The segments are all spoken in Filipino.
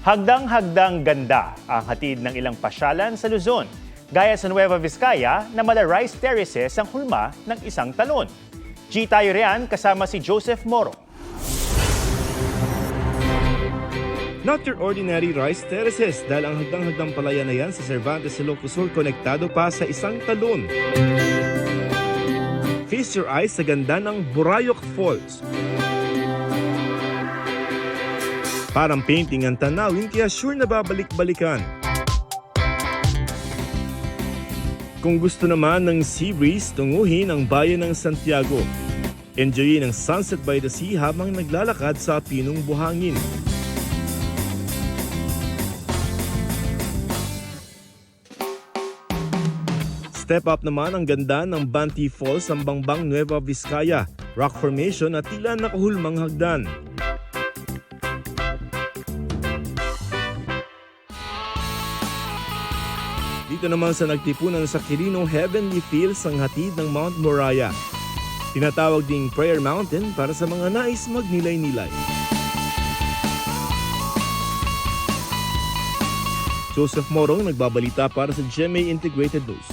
Hagdang-hagdang ganda ang hatid ng ilang pasyalan sa Luzon. Gaya sa Nueva Vizcaya na mala rice terraces ang hulma ng isang talon. G tayo riyan kasama si Joseph Moro. Not your ordinary rice terraces dahil ang hagdang-hagdang palayan na yan sa Cervantes, Ilocos Sur konektado pa sa isang talon. Feast your eyes sa ganda ng Burayok Falls. Parang painting ang tanawin kaya sure na babalik-balikan. Kung gusto naman ng sea breeze, tunguhin ang bayan ng Santiago. Enjoyin ang sunset by the sea habang naglalakad sa pinong buhangin. Step up naman ang ganda ng Banti Falls sa Bangbang, Nueva Vizcaya. Rock formation at tila nakahulmang hagdan. Dito naman sa nagtipunan sa Quirino Heavenly Fields ang hatid ng Mount Moriah. Tinatawag ding Prayer Mountain para sa mga nais magnilay-nilay. Joseph Morong nagbabalita para sa GMA Integrated News.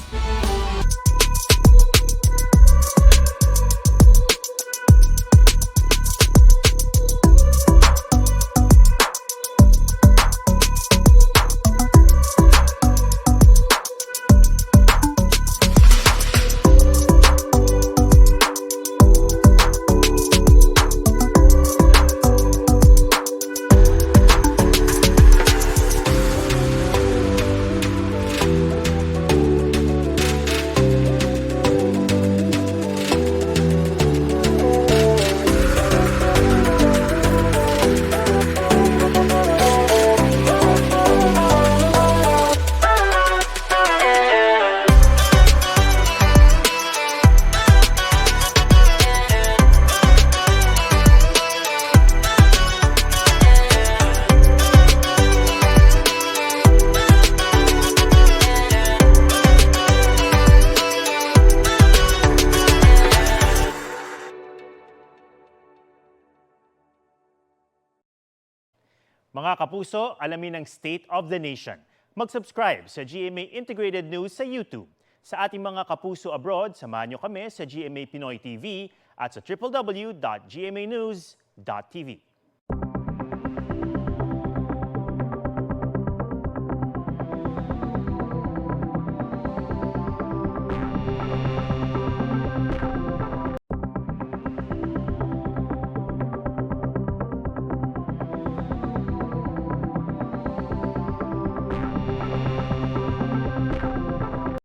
Mga kapuso, alamin ang State of the Nation. Mag-subscribe sa GMA Integrated News sa YouTube. Sa ating mga kapuso abroad, samahan nyo kami sa GMA Pinoy TV at sa www.gmanews.tv.